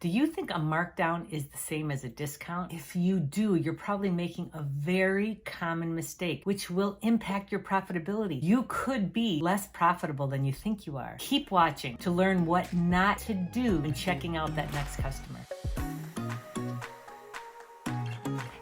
Do you think a markdown is the same as a discount? If you do, you're probably making a very common mistake, which will impact your profitability. You could be less profitable than you think you are. Keep watching to learn what not to do in checking out that next customer.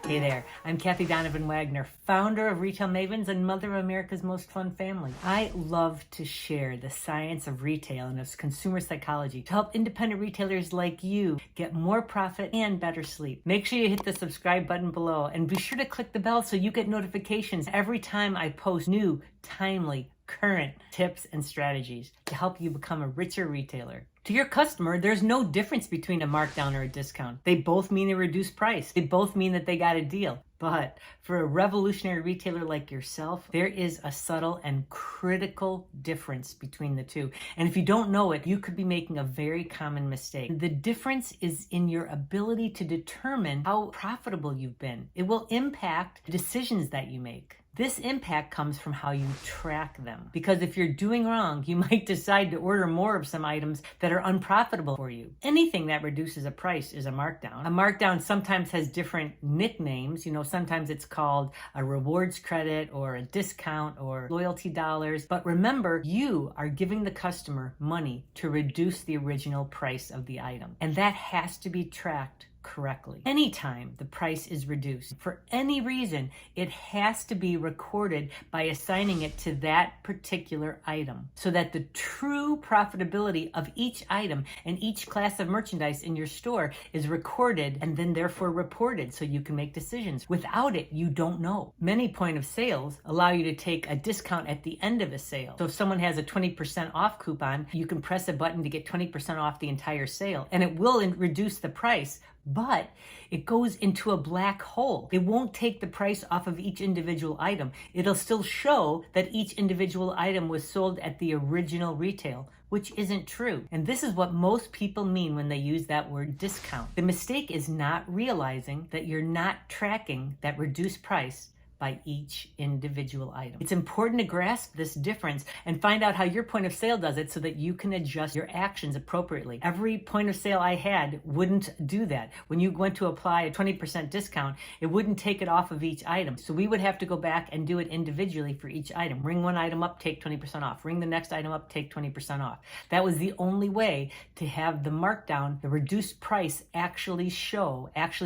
Hey there, I'm Kathy Donovan Wagner, founder of Retail Mavens and mother of America's most fun family. I love to share the science of retail and of consumer psychology to help independent retailers like you get more profit and better sleep. Make sure you hit the subscribe button below and be sure to click the bell so you get notifications every time I post new, timely, current tips and strategies to help you become a richer retailer. To your customer, there's no difference between a markdown or a discount. They both mean a reduced price. They both mean that they got a deal. But for a revolutionary retailer like yourself, there is a subtle and critical difference between the two. And if you don't know it, you could be making a very common mistake. The difference is in your ability to determine how profitable you've been. It will impact the decisions that you make. This impact comes from how you track them. Because if you're doing wrong, you might decide to order more of some items that are unprofitable for you. Anything that reduces a price is a markdown. A markdown sometimes has different nicknames. Sometimes it's called a rewards credit or a discount or loyalty dollars. But remember, you are giving the customer money to reduce the original price of the item. And that has to be tracked correctly. Anytime the price is reduced, for any reason, it has to be recorded by assigning it to that particular item so that the true profitability of each item and each class of merchandise in your store is recorded and then therefore reported so you can make decisions. Without it, you don't know. Many point of sales allow you to take a discount at the end of a sale. So if someone has a 20% off coupon, you can press a button to get 20% off the entire sale, and it will reduce the price, but it goes into a black hole. It won't take the price off of each individual item. It'll still show that each individual item was sold at the original retail, which isn't true. And this is what most people mean when they use that word discount. The mistake is not realizing that you're not tracking that reduced price by each individual item. It's important to grasp this difference and find out how your point of sale does it so that you can adjust your actions appropriately. Every point of sale I had wouldn't do that. When you went to apply a 20% discount, it wouldn't take it off of each item. So we would have to go back and do it individually for each item. Ring one item up, take 20% off. Ring the next item up, take 20% off. That was the only way to have the markdown, the reduced price, actually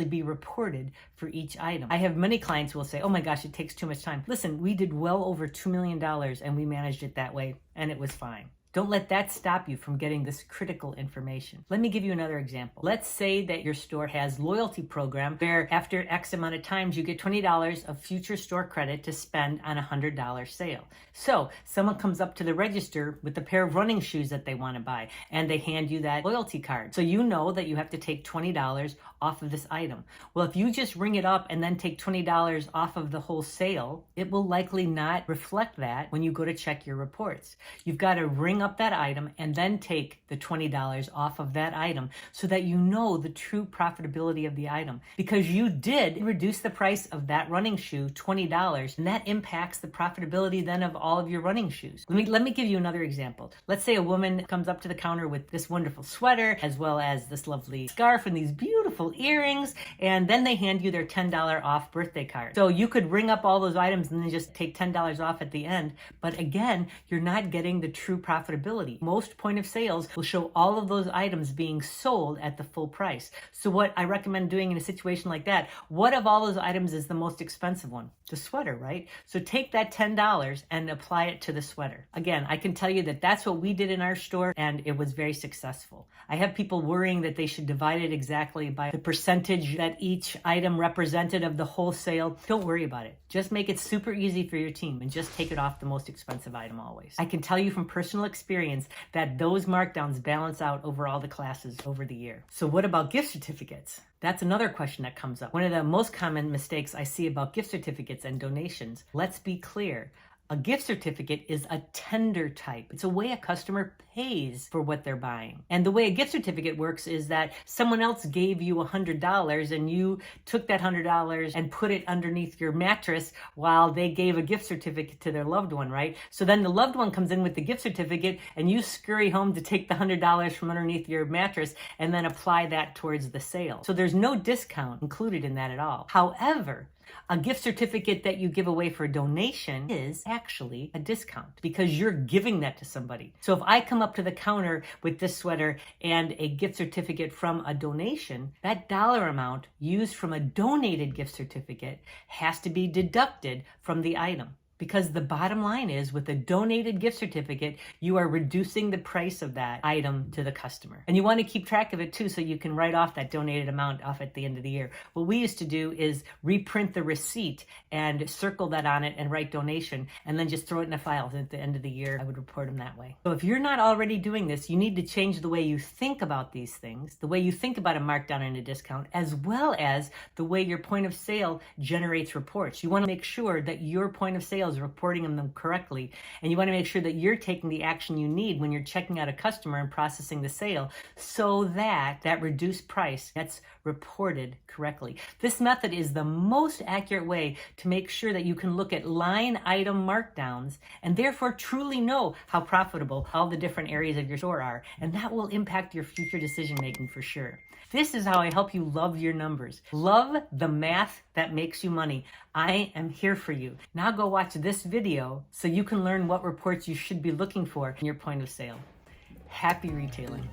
be reported for each item. I have many clients who will say, oh my gosh, it takes too much time. Listen, we did well over $2 million and we managed it that way and it was fine. Don't let that stop you from getting this critical information. Let me give you another example. Let's say that your store has loyalty program where after X amount of times you get $20 of future store credit to spend on a $100 sale. So someone comes up to the register with a pair of running shoes that they want to buy and they hand you that loyalty card. So you know that you have to take $20 off of this item. Well, if you just ring it up and then take $20 off of the whole sale, it will likely not reflect that when you go to check your reports. You've got to ring up that item and then take the $20 off of that item so that you know the true profitability of the item, because you did reduce the price of that running shoe $20, and that impacts the profitability then of all of your running shoes. Let me give you another example. Let's say a woman comes up to the counter with this wonderful sweater as well as this lovely scarf and these beautiful earrings, and then they hand you their $10 off birthday card. So you could ring up all those items and then just take $10 off at the end, but again, you're not getting the true profitability. Most point of sales will show all of those items being sold at the full price. So what I recommend doing in a situation like that, what of all those items is the most expensive one? The sweater, right? So take that $10 and apply it to the sweater. Again, I can tell you that that's what we did in our store and it was very successful. I have people worrying that they should divide it exactly by the percentage that each item represented of the whole sale. Don't worry about it. Just make it super easy for your team and just take it off the most expensive item always. I can tell you from personal experience that those markdowns balance out over all the classes over the year. So what about gift certificates? That's another question that comes up. One of the most common mistakes I see about gift certificates and donations. Let's be clear. A gift certificate is a tender type. It's a way a customer pays for what they're buying. And the way a gift certificate works is that someone else gave you $100 and you took that $100 and put it underneath your mattress while they gave a gift certificate to their loved one, right? So then the loved one comes in with the gift certificate and you scurry home to take the $100 from underneath your mattress and then apply that towards the sale. So there's no discount included in that at all. However, a gift certificate that you give away for a donation is actually a discount because you're giving that to somebody. So if I come up to the counter with this sweater and a gift certificate from a donation, that dollar amount used from a donated gift certificate has to be deducted from the item. Because the bottom line is, with a donated gift certificate, you are reducing the price of that item to the customer. And you want to keep track of it too, so you can write off that donated amount off at the end of the year. What we used to do is reprint the receipt and circle that on it and write donation, and then just throw it in a file. And at the end of the year, I would report them that way. So if you're not already doing this, you need to change the way you think about these things, the way you think about a markdown and a discount, as well as the way your point of sale generates reports. You want to make sure that your point of sale is reporting them correctly, and you want to make sure that you're taking the action you need when you're checking out a customer and processing the sale, so that that reduced price gets reported correctly. This method is the most accurate way to make sure that you can look at line item markdowns and therefore truly know how profitable all the different areas of your store are, and that will impact your future decision making for sure. This is how I help you love your numbers. Love the math that makes you money. I am here for you. Now go watch this video so you can learn what reports you should be looking for in your point of sale. Happy retailing.